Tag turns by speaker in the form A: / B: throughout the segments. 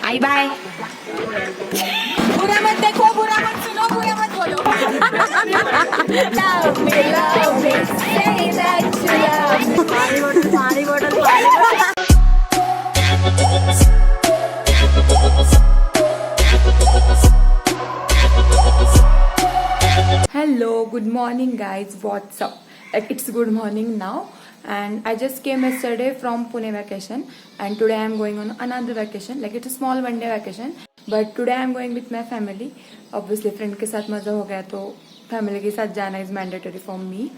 A: आई bye. बुरा मत देखो, बुरा मत सुनो, बुरा मत बोलो। Love me, say that you love me. पानी बोतल। Hello, good morning guys, what's up? Like it's good morning now and I just came yesterday from Pune vacation and today I am going on another vacation. Like it's a small one day vacation but today I am going with my family. Obviously friend के साथ मजा हो गया तो family के साथ जाना is mandatory for me.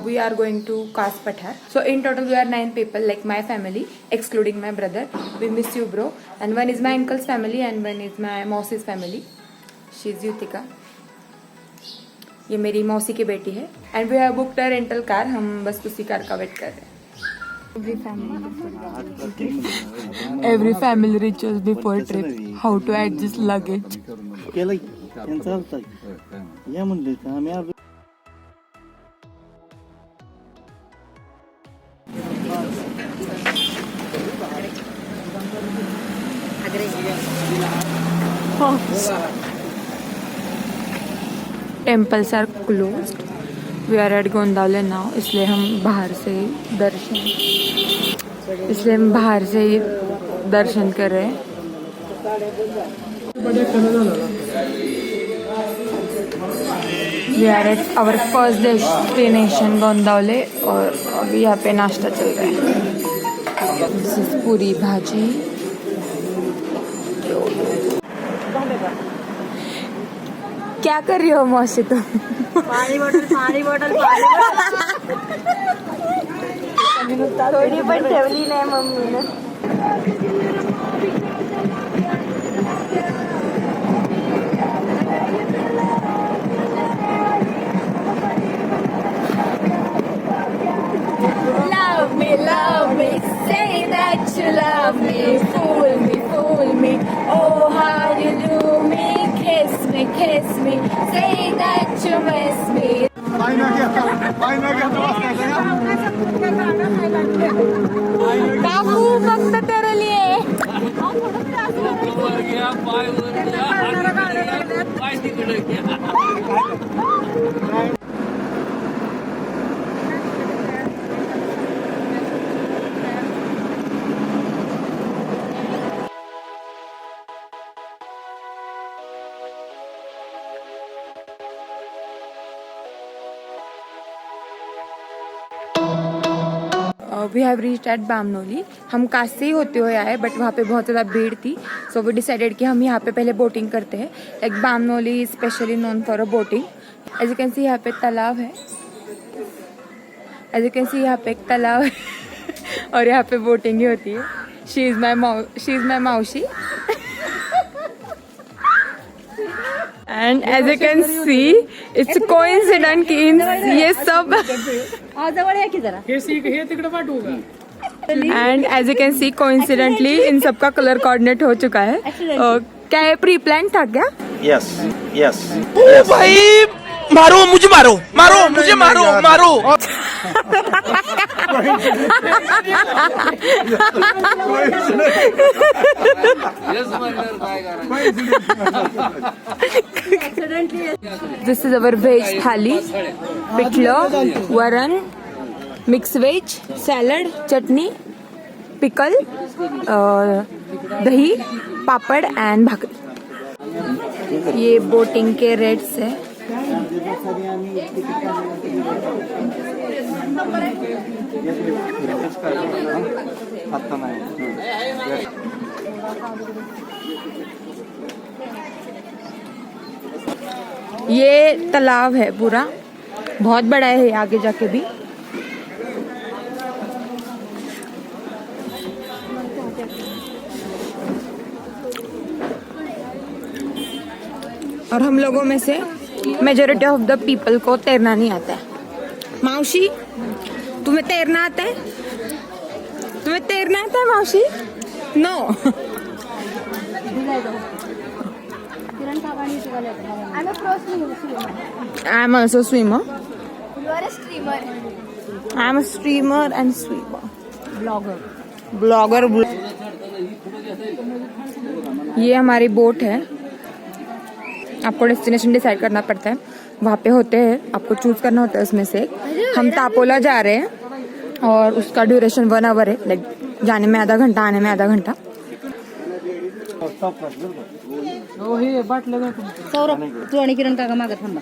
A: We are going to Kas Pathar. So in total we are 9 people like my family excluding my brother. We miss you bro. And one is my uncle's family and one is my Mausi's family. She is Yutika. ये मेरी मौसी की बेटी है and we have booked a rental car. हम बस उसी car का वेट कर रहे हैं. Every family rituals before trip. How to adjust luggage. Temples are closed. We are at Gondavale now. इसलिए हम बाहर से दर्शन कर रहे हैं. We are at our first destination Gondavale और अभी यहाँ पे नाश्ता चल रहा है. दिस इज पूरी भाजी. क्या कर रही हो मौसी तुम?
B: पानी बोतल थोड़ी पण ठेवली नाही मम्मीने.
A: Love me, say that you love me, fool me, oh how you do me, kiss me, say that you miss me. काकू फक्त तेरे लिए. We have reached at Bamnoli. हम काश से ही होते हुए आए बट वहाँ पे बहुत ज़्यादा भीड़ थी. सो वी डिसाइडेड कि हम यहाँ पे पहले बोटिंग करते हैं. Like Bamnoli specially known for a boating. As you can see यहाँ पे एक तालाब है. एक तालाब है और यहाँ पे बोटिंग ही होती है. She is my mausi. And as you can see it's coincident कि ये सब and as you can see coincidentally इन सब का कलर कोऑर्डिनेट हो चुका है. क्या ये प्री प्लान था क्या?
C: यस भाई मुझे मारो.
A: दिस इज अवर वेज थाली. पिठलं, वरण, मिक्स वेज, सैलड, चटनी, पिकल, दही, पापड़ एंड भाकरी. ये बोटिंग के रेट्स है. ये तालाब है पूरा, बहुत बड़ा है आगे जाके भी. और हम लोगों में से मेजॉरिटी ऑफ द पीपल को तैरना नहीं आता है. मौसी तुम्हें तैरना आता है? मौसी? No. I am also swimmer.
B: You are a streamer.
A: I am a streamer and swimmer.
B: Blogger.
A: Blogger. ये हमारी बोट है। आपको डेस्टिनेशन डिसाइड करना पड़ता है, वहाँ पे होते हैं, आपको चूज करना होता है उसमें से। हम तापोला जा रहे हैं और उसका ड्यूरेशन 1 आवर है, लाइक जाने में आधा घंटा, आने में आधा घंटा।
B: सौरभ तू आणि किरण काका मागं थांबा.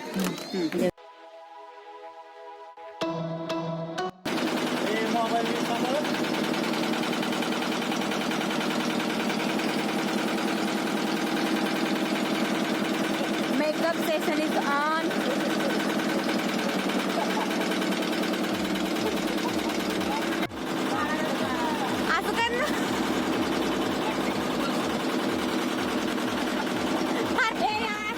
A: Makeup session is on. असं कर ना. अरे यार.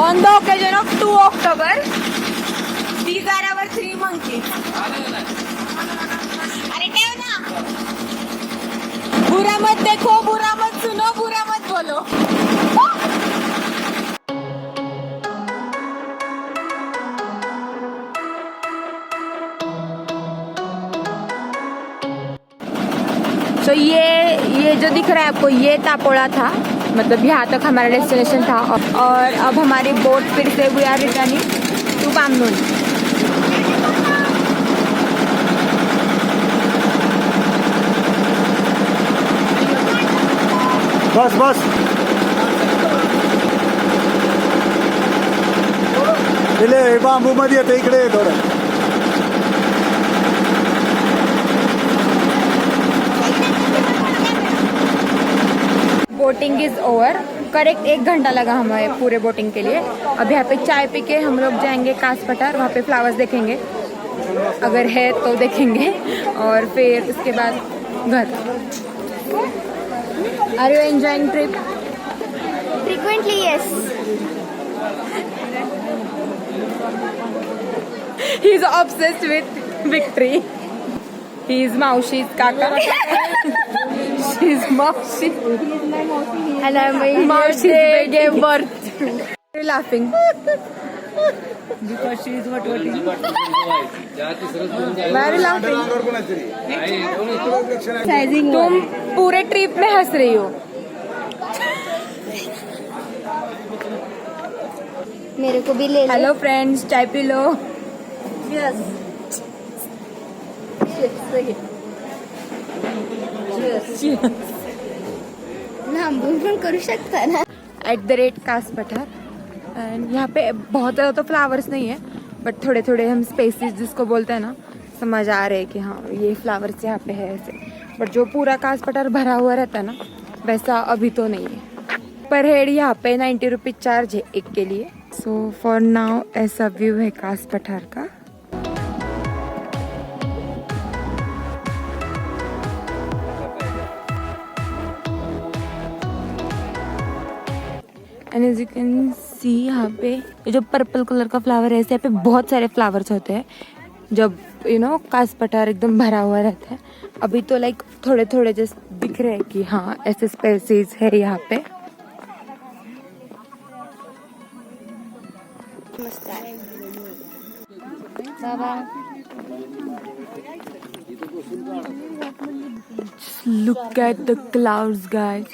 A: On the occasion of 2 October, these are our 3 monkeys. अरे ठेव ना. बुरा मत देखो, बुरा मत सुनो, बुरा मत बोलो. तो ये जो दिख रहा है आपको, ये तापोड़ा था, मतलब यहाँ तक हमारा डेस्टिनेशन था। और अब हमारी बोट फिर से वी आर रिटर्निंग टू बामनून।
D: बस बस इले बांबू मध्ये येते इकडे थोडं.
A: Boating is over. करेक्ट 1 घंटा लगा हमें पूरे बोटिंग के लिए। अब यहाँ पे चाय पी के हम लोग जाएंगे कास पठार, वहाँ पे फ्लावर्स देखेंगे, अगर है तो देखेंगे, और फिर उसके बाद घर। Are you enjoying trip?
B: Frequently, yes.
A: He is obsessed with victory. He is Maushi's kaka. She is Maushi.
B: And I'm
A: Maushi gave birth. Why are you laughing?
B: because she is what
A: Why are you laughing?
B: sizing
A: तुम पूरे trip में हंस रही हो।
B: मेरे को भी ले ले.
A: हेलो फ्रेंड्स, चाय पी लो।
B: Yes. लांबून पण करू शकता ना.
A: @ कास पठार। एंड यहाँ पे बहुत ज़्यादा तो फ्लावर्स नहीं है, बट थोड़े थोड़े हम स्पेसिस जिसको बोलते हैं ना, समझ आ रहे हैं कि हाँ ये फ्लावर्स यहाँ पे है ऐसे। बट जो पूरा कास पठार भरा हुआ रहता है ना, वैसा अभी तो नहीं है। पर हेड यहाँ पे 90 रुपीज चार्ज है एक के लिए। सो फॉर नाउ ऐसा व्यू है कास पठार का। And as you can see यहाँ पे ये जो पर्पल कलर का फ्लावर है, ऐसे यहाँ पे बहुत सारे फ्लावर्स होते हैं जब कास पठार एकदम भरा हुआ रहता है। अभी तो लाइक थोड़े थोड़े जस्ट दिख रहे हैं कि हाँ ऐसे स्पेसीज है यहाँ पे। Look at the clouds guys.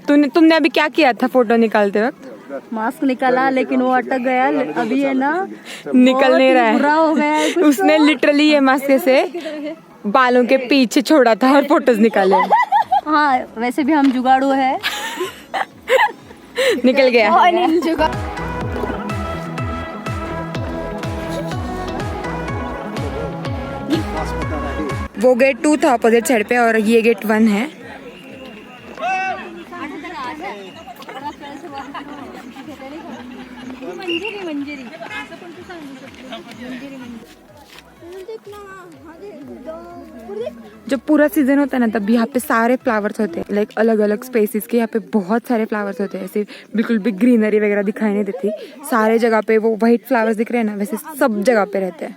A: तुमने अभी क्या किया था फोटो निकालते वक्त?
B: मास्क निकाला लेकिन वो अटक गया. अभी है ना,
A: निकल नहीं रहा
B: बुरा हो गया है
A: है।
B: कुछ
A: उसने लिटरली ये मास्क से बालों के पीछे छोड़ा था और फोटोज निकाले।
B: हाँ, वैसे भी हम जुगाड़ू है.
A: निकल गया। वो गेट 2 था अपोजिट साइड पे और ये गेट 1 है। जब पूरा सीजन होता है ना तब यहाँ पे सारे फ्लावर्स होते हैं, लाइक अलग अलग स्पेसिस के। यहाँ पे बहुत सारे फ्लावर्स होते हैं, ऐसे बिल्कुल भी ग्रीनरी वगैरह दिखाई नहीं देती। सारे जगह पे वो वाइट फ्लावर्स दिख रहे हैं ना, वैसे सब जगह पे रहते हैं।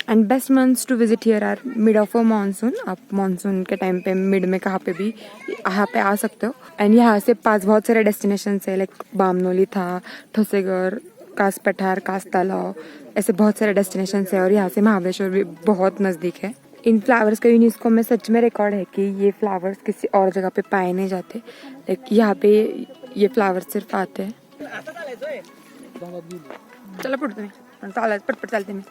A: And best months to visit here are mid of a monsoon. आप मानसून के टाइम पे मिड में कहाँ पे भी यहाँ पे आ सकते हो। एंड यहाँ से पास बहुत सारे डेस्टिनेशन है, लाइक बामनोली था, ठोसेगर, कास पठार, कास तालाव, ऐसे बहुत सारे डेस्टिनेशन है। और यहाँ से महाबलेश्वर भी बहुत नज़दीक है। इन फ्लावर्स का यूनेस्को में सच में रिकॉर्ड है कि ये फ्लावर्स किसी और जगह पे पाए नहीं जाते, लाइक यहाँ पे ये फ्लावर्स सिर्फ आते हैं। चलो पटपट चलते हैं।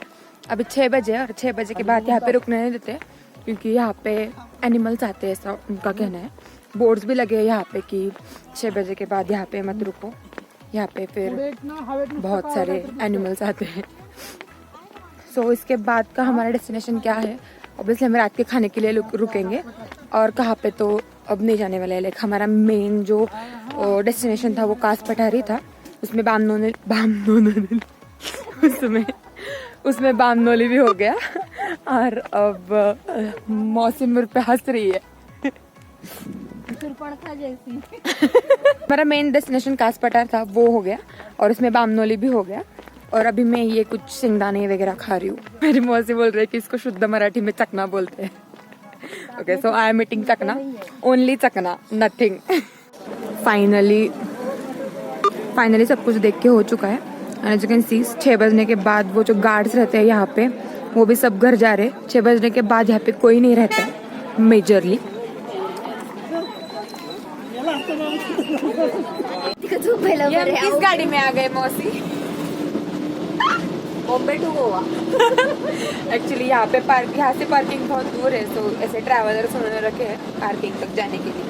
A: अभी 6 बजे और 6 बजे के बाद यहाँ पे रुकने नहीं देते, क्योंकि यहाँ पे एनिमल्स आते हैं, ऐसा उनका कहना है। बोर्ड्स भी लगे हैं यहाँ पे कि 6 बजे के बाद यहाँ पे मत रुको, यहाँ पे फिर बहुत सारे एनिमल्स आते हैं। सो इसके बाद का हमारा डेस्टिनेशन क्या है? ऑब्वियसली हम रात के खाने के लिए रुकेंगे, और कहाँ पे तो अब नहीं जाने वाले हैं। लाइक हमारा मेन जो डेस्टिनेशन था वो कास पठारी था, उसमें उसमें बामनोली भी हो गया। और अब मौसम मेरे पे हंस रही है। हमारा मेन डेस्टिनेशन कास पठार था, वो हो गया, और उसमें बामनोली भी हो गया। और अभी मैं ये कुछ सिंगदाने वगैरह खा रही हूँ। मेरी मौसी बोल रही है कि इसको शुद्ध मराठी में चकना बोलते हैं। Okay, so I am eating chakna, only chakna, nothing. Finally सब कुछ देख के हो चुका है। And as you can see 6 बजने के बाद वो जो गार्ड्स रहते हैं यहाँ पे, वो भी सब घर जा रहे हैं। 6 बजने के बाद यहाँ पे कोई नहीं रहता है मेजरली। किस गाड़ी में आ गए मौसी? बॉम्बे टू गोवा। एक्चुअली यहाँ से पार्किंग बहुत दूर है, तो ऐसे ट्रैवलर्स उन्होंने रखे हैं पार्किंग तक जाने के लिए।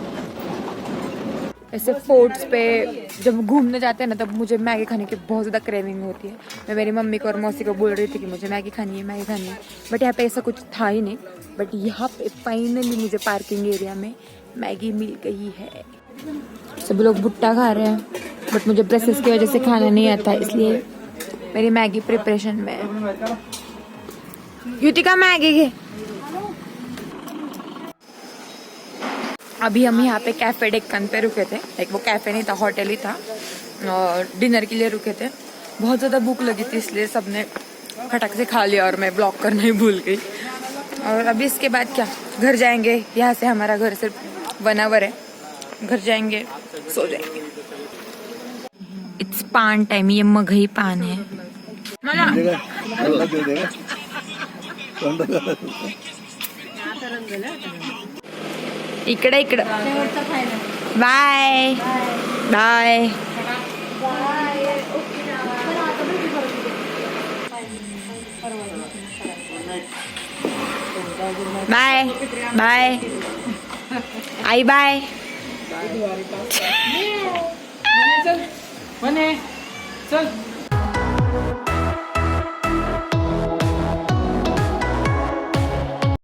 A: ऐसे फोर्ट्स पे जब घूमने जाते हैं ना, तब मुझे मैगी खाने की बहुत ज़्यादा क्रेविंग होती है। मैं मेरी मम्मी को और मौसी को बोल रही थी कि मुझे मैगी खानी है, बट यहाँ पे ऐसा कुछ था ही नहीं। बट यहाँ पे फाइनली मुझे पार्किंग एरिया में मैगी मिल गई है। सब लोग भुट्टा खा रहे हैं, बट मुझे ब्रेसेस की वजह से खाना नहीं आता, इसलिए मेरी मैगी प्रिपरेशन में है। युतिका मैगी के अभी हम यहाँ पे कैफे डेक्कन पे रुके थे। लाइक वो कैफे नहीं था, होटल ही था, और डिनर के लिए रुके थे। बहुत ज़्यादा भूख लगी थी, इसलिए सबने फटक से खा लिया और मैं ब्लॉक करना ही भूल गई। और अभी इसके बाद क्या, घर जाएंगे। यहाँ से हमारा घर सिर्फ 1 आवर है, घर जाएंगे, सो जाएंगे। इट्स पान टाइम, ये मगही पान है। इकडे बाय बाय। बाय बाय आई बाय।
E: चल